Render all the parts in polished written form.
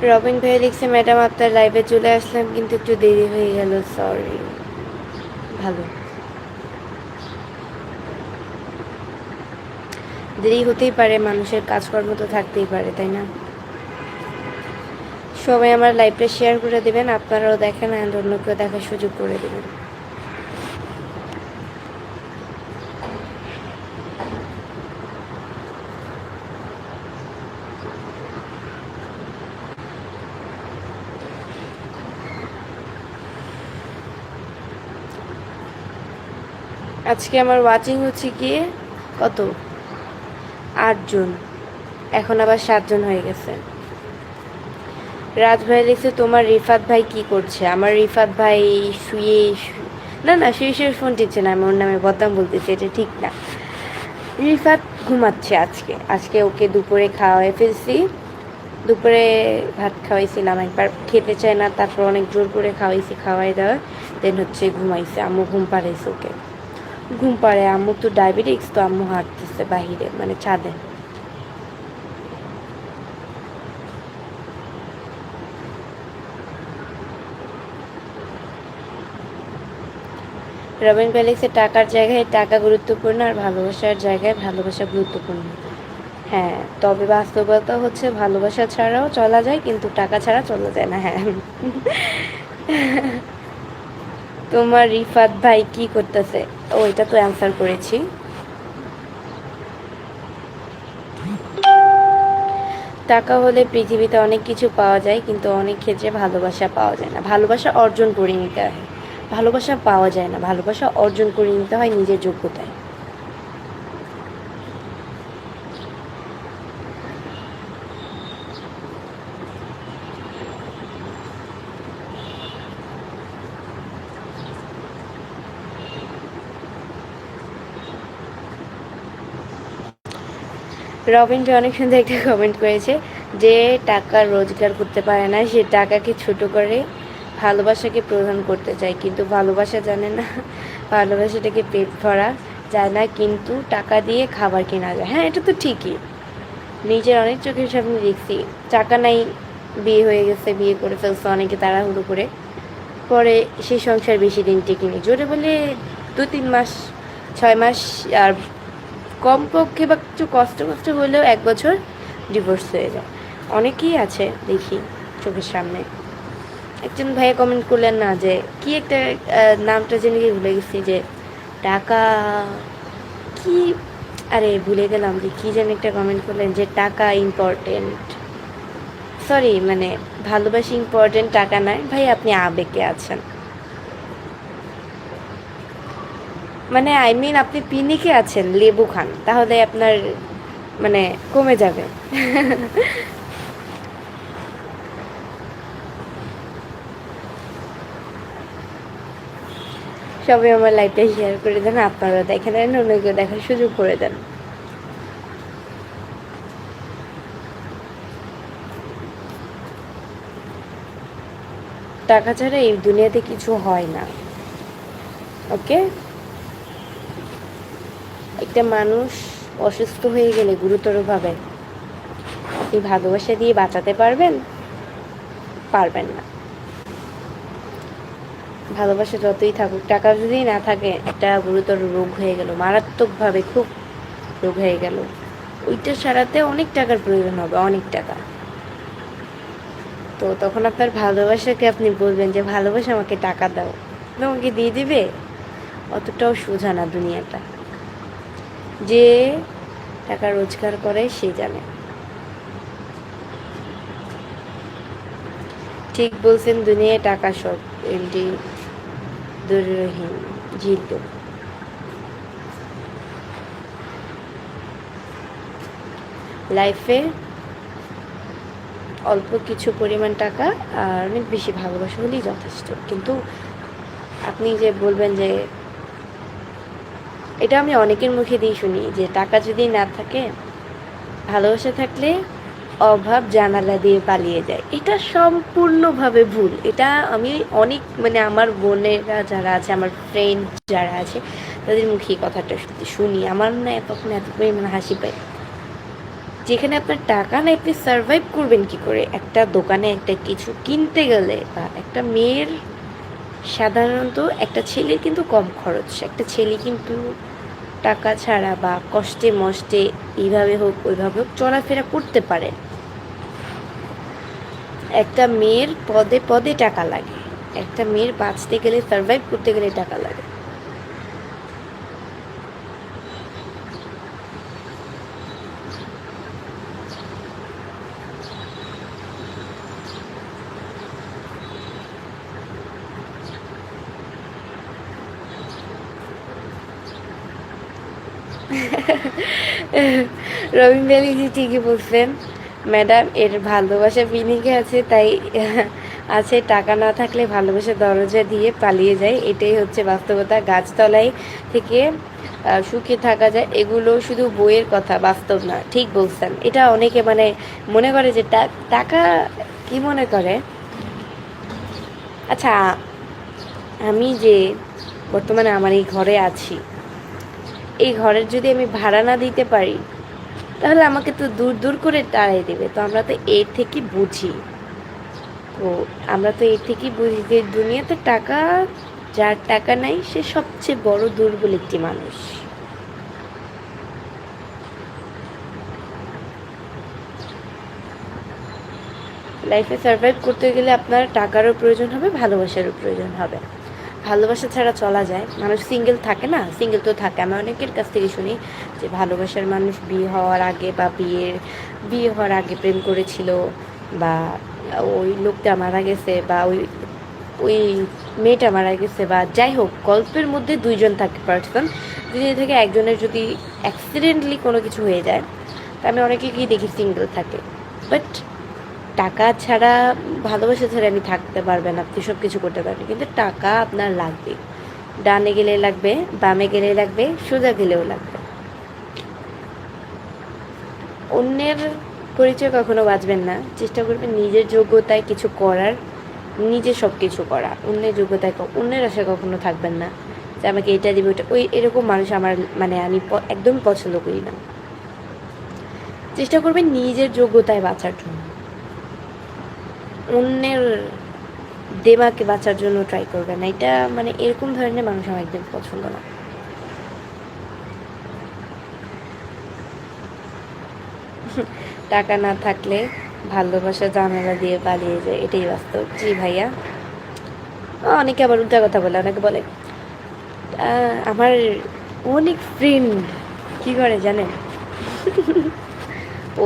রবিন ভাই লিখছে, ম্যাডাম আপনার লাইভে চলে আসলাম কিন্তু একটু দেরি হয়ে গেল, সরি। ভালো, দেরি হতেই পারে, মানুষের কাজকর্ম তো থাকতেই পারে, তাই না? সবাই আমার লাইভটা শেয়ার করে দেবেন, আপনারাও দেখেন অ্যান্ড অন্যকেও দেখার সুযোগ করে দেবেন। আজকে আমার ওয়াচিং হচ্ছে গিয়ে কত, 8 জন, এখন আবার 7 জন হয়ে গেছে। রাজ ভাই লিখছে, তোমার রিফাত ভাই কি করছে? আমার রিফাত ভাই শুয়ে না না, শুয়ে শুয়ে ফোন টিপছে না, আমি ওর নামে বদনাম বলতেছি, এটা ঠিক না। রিফাত ঘুমাচ্ছে আজকে। আজকে ওকে দুপুরে খাওয়াই ফেলছি, দুপুরে ভাত খাওয়াইছিলাম, একবার খেতে চায় না, তারপর অনেক জোর করে খাওয়াইছি, খাওয়াই দেওয়া দেন হচ্ছে ঘুমাইছে। আম্মু ঘুম পাড়াইছে ওকে, ঘুম পাড়ে। আম্মু তো ডায়াবেটিক্স, তো আম্মু হাঁটতেছে বাহিরে, মানে ছাদে। রবিন প্যালেক্সে টাকার জায়গায় টাকা গুরুত্বপূর্ণ, আর ভালোবাসার জায়গায় ভালোবাসা গুরুত্বপূর্ণ। হ্যাঁ, তবে বাস্তবতা হচ্ছে ভালোবাসা ছাড়াও চলা যায়, কিন্তু টাকা ছাড়া চলা যায় না। হ্যাঁ। তোমার রিফাত ভাই কি করতেছে? ও, এটা তো অ্যান্সার করেছি। টাকা হলে পৃথিবীতে অনেক কিছু পাওয়া যায়, কিন্তু অনেক ক্ষেত্রে ভালোবাসা পাওয়া যায় না। ভালোবাসা অর্জন করে নিতে হয়, ভালোবাসা পাওয়া যায় না, ভালোবাসা অর্জন করে নিতে হয় নিজের যোগ্যতায়। রবিন ভাই অনেক সুন্দর একটা কমেন্ট করেছে, যে টাকা রোজগার করতে পারে না সে টাকাকে ছোট করে ভালোবাসাকে প্রদান করতে চায়, কিন্তু ভালোবাসা জানে না ভালোবাসাটাকে পেট ভরা যায় না, কিন্তু টাকা দিয়ে খাবার কেনা যায়। হ্যাঁ, এটা তো ঠিকই, নিজের অনেক চোখের সামনে দেখছি। টাকা নাই, বিয়ে হয়ে গেছে, বিয়ে করে ফেলছে অনেকে তাড়াহুড়ো করে, পরে সেই সংসার বেশি দিন টিকেনি, জোরে বলে 2-3 মাস, 6 মাস, আর কমপক্ষে বা একটু কষ্ট কষ্ট হলেও 1 বছর ডিভোর্স হয়ে যায়। অনেকেই আছে দেখি চোখের সামনে। একজন ভাইয়া কমেন্ট করলেন না, যে কি একটা নামটা জেনে গিয়ে ভুলে গেছি, যে টাকা কি, আরে ভুলে গেলাম, যে কি যেন একটা কমেন্ট করলেন, যে টাকা ইম্পর্টেন্ট, সরি মানে ভালোবাসা ইম্পর্টেন্ট, টাকা নয়। ভাই আপনি আবেগে আছেন, মানে আই মিন আপনি পিনিকে আছেন, লেবু খান, তাহলে আপনার মানে কমে যাবে। সবাই আমার লাইভটা শেয়ার করে দেন, আপনারা দেখে দেন, অন্যকেও দেখার সুযোগ করে দেন। টাকা ছাড়া এই দুনিয়াতে কিছু হয় না, ওকে? একটা মানুষ অসুস্থ হয়ে গেলে গুরুতরভাবে, আপনি ভালোবাসা দিয়ে বাঁচাতে পারবেন? পারবেন না। ভালোবাসা যতই থাকুক, টাকা যদি না থাকে, একটা গুরুতর রোগ হয়ে গেল, মারাত্মকভাবে খুব রোগ হয়ে গেল, ওইটা সারাতে অনেক টাকার প্রয়োজন হবে, অনেক টাকা। তো তখন আপনার ভালোবাসাকে আপনি বলবেন যে ভালোবাসা আমাকে টাকা দাও, তোমাকে দিয়ে দিবে? অতটাও সোজা না দুনিয়াটা। যে টাকা রোজগার করে সে জানে। ঠিক বলছেন, দুনিয়ায় টাকা সব। এমডি দুররহিম জিতু। লাইফে অল্প কিছু পরিমাণ টাকা আর অনেক বেশি ভালোবাসা হলেই যথেষ্ট। কিন্তু আপনি যে বলবেন যে, এটা আমি অনেকের মুখে দিয়ে শুনি, যে টাকা যদি না থাকে, ভালোবাসা থাকলে অভাব জানালা দিয়ে পালিয়ে যায়। এটা সম্পূর্ণভাবে ভুল। এটা আমি অনেক, মানে আমার বোনেরা যারা আছে, আমার ফ্রেন্ড যারা আছে, তাদের মুখে এই কথাটা শুনি, আমার না তখন এত পরিমাণে হাসি পায়, যেখানে আপনার টাকা নেই আপনি সার্ভাইভ করবেন কি করে? একটা দোকানে একটা কিছু কিনতে গেলে বা একটা মেয়ের, সাধারণত একটা ছেলের কিন্তু কম খরচ, একটা ছেলে কিন্তু টাকা ছাড়া বা কষ্টে মষ্টে এইভাবে হোক ওইভাবে হোক চলাফেরা করতে পারে। একটা মেয়ের পদে পদে টাকা লাগে, একটা মেয়ের বাঁচতে গেলে সার্ভাইভ করতে গেলে টাকা লাগে। রবীন ব্যানার্জি ঠিকই বলছেন ম্যাডাম, এর ভালোবাসা ফিলিংয়ে আছে, তাই আছে টাকা না থাকলে ভালোবাসা দরজা দিয়ে পালিয়ে যায়, এটাই হচ্ছে বাস্তবতা। গাছতলায় থেকে সুখে থাকা যায়, এগুলো শুধু বইয়ের কথা, বাস্তব না। ঠিক বলছেন, এটা অনেকে মানে মনে করে যে টাকা, কি মনে করে। আচ্ছা, আমি যে বর্তমানে আমার এই ঘরে আছি, এই ঘরের যদি আমি ভাড়া না দিতে পারি তাহলে আমাকে তো দূর দূর করে তাড়াই দেবে। তো আমরা তো এর থেকে বুঝি, তো আমরা তো এর থেকেই বুঝি যে দুনিয়াতে টাকা, যার টাকা নাই সে সবচেয়ে বড় দুর্বল একটি মানুষ। লাইফে সার্ভাইভ করতে গেলে আপনার টাকারও প্রয়োজন হবে, ভালোবাসারও প্রয়োজন হবে। ভালোবাসা ছাড়া চলা যায়, মানুষ সিঙ্গেল থাকে না, সিঙ্গেল তো থাকে। আমি অনেকের কাছ থেকে শুনি যে ভালোবাসার মানুষ বিয়ে হওয়ার আগে বা বিয়ে হওয়ার আগে প্রেম করেছিল, বা ওই লোকটা মারা গেছে, বা ওই মেয়েটা মারা গেছে, বা যাই হোক, গল্পের মধ্যে দুইজন থাকে পার্সন, দুজন থেকে একজনের যদি অ্যাক্সিডেন্টলি কোনো কিছু হয়ে যায়, তা আমি অনেকেই দেখি সিঙ্গেল থাকে। বাট টাকা ছাড়া, ভালোবাসা ছাড়া আমি থাকতে পারবেন, আপনি সব কিছু করতে পারবেন, কিন্তু টাকা আপনার লাগবে। ডানে গেলে লাগবে, বামে গেলে লাগবে, সোজা গেলেও লাগবে। অন্যের পরিচয় কখনো বাঁচবেন না, চেষ্টা করবেন নিজের যোগ্যতায় কিছু করার, নিজে সব কিছু করা। অন্যের যোগ্যতায়, অন্যের আশা কখনো থাকবেন না যে আমাকে এটা দিবে ওটা, ওই এরকম মানুষ আমার মানে আমি একদমই পছন্দ করি না। চেষ্টা করবেন নিজের যোগ্যতায় বাঁচার জন্য, অন্যের দেমাকে বাঁচার জন্য ট্রাই করবে না। এটা মানে এরকম ধরনের মানুষ আমার একদম পছন্দ না। টাকা না থাকলে ভালোবাসা জানালা দিয়ে পালিয়ে যায়, এটাই বাস্তব। জি ভাইয়া। অনেকে আবার উল্টা কথা বলে, অনেকে বলে আমার অনেক ফ্রেন্ড কি করে জানেন,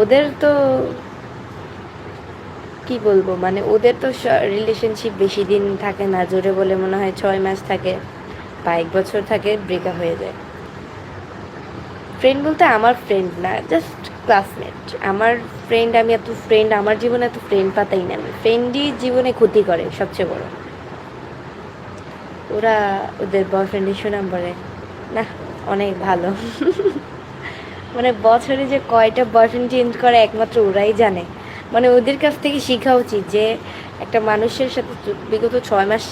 ওদের তো কি বলবো, মানে ওদের তো রিলেশনশিপ বেশি দিন থাকে না, জোরে বলে মনে হয় 6 মাস থাকে বা 1 বছর থাকে, ব্রেকআপ হয়ে যায়। ফ্রেন্ড বলতে আমার ফ্রেন্ড না, জাস্ট ক্লাসমেট। আমার ফ্রেন্ড, আমি এত ফ্রেন্ড, আমার জীবনে এত ফ্রেন্ড পাতাই না আমি। ফ্রেন্ডই জীবনে ক্ষতি করে সবচেয়ে বড়। ওরা ওদের বয়ফ্রেন্ডের সুনাম বলে না, অনেক ভালো। মানে বছরে যে কয়টা বয়ফ্রেন্ড চেঞ্জ করে একমাত্র ওরাই জানে। মানে ওদের কাছ থেকে শেখা উচিত যে একটা মানুষের সাথে বিগত 6 মাস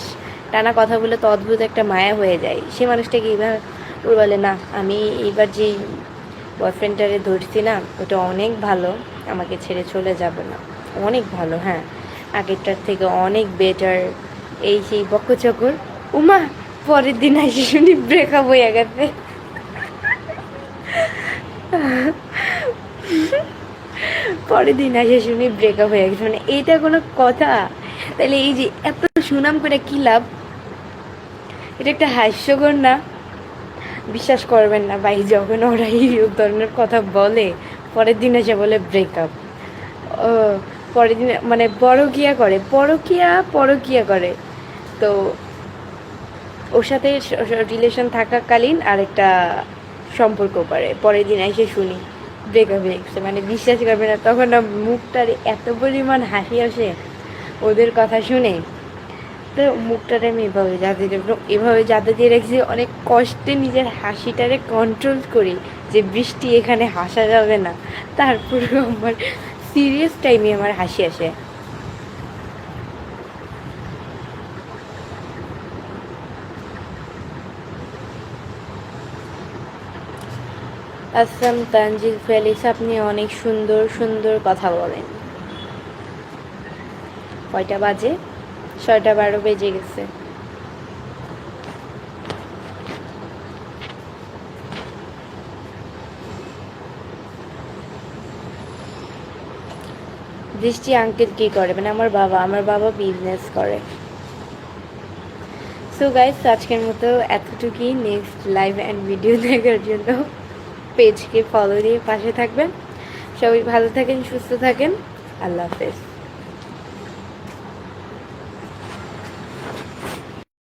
টানা কথা বলে তো অদ্ভুত একটা মায়া হয়ে যায়, সে মানুষটাকে এইভাবে ওর বলে না, আমি এইবার যে বয়ফ্রেন্ডটারে ধরছি না, ওটা অনেক ভালো, আমাকে ছেড়ে চলে যাবে না, অনেক ভালো, হ্যাঁ আগেরটার থেকে অনেক বেটার, এই সেই বকচকর। উমা, পরের দিন এসে শুনি ব্রেকআপ হয়ে গেছে। পরের দিন এসে শুনি ব্রেকআপ হয়ে গেছে, মানে এইটা কোনো কথা? তাহলে এই যে এত সুনাম করে কি লাভ? এটা একটা হাস্যকর না? বিশ্বাস করবেন না ভাই, যখন ওরা এই ধরনের কথা বলে, পরের দিন এসে বলে ব্রেকআপ। ও, পরের দিন মানে পরকিয়া করে, পরকিয়া করে। তো ওর সাথে রিলেশন থাকাকালীন আরেকটা সম্পর্ক করে, পরের দিন এসে শুনি ব্রেকআপ হয়ে গেছে। মানে বিশ্বাস করবে না, তখন না মুখটার এত পরিমাণ হাসি আসে ওদের কথা শুনে। তো মুখটারে আমি এভাবে যাতে দিয়ে রেখেছি, অনেক কষ্টে নিজের হাসিটারে কন্ট্রোল করি যে বৃষ্টি এখানে হাসা যাবে না, তারপরেও আমার সিরিয়াস টাইমে আমার হাসি আসে। আসাম তানজিল ফেলিস, আপনি অনেক সুন্দর সুন্দর কথা বলেন। কয়টা বাজে? 6:12 বেজে গেছে। দৃষ্টি আঙ্কেল কী করে? মানে আমার বাবা বিজনেস করে। সো গাইস, আজকের মতো এতটুকুই। নেক্সট লাইভ অ্যান্ড ভিডিও দেখার জন্য পেজকে ফলো দিয়ে পাশে থাকবেন। সবাই ভালো থাকেন, সুস্থ থাকেন। আল্লাহ হাফেজ।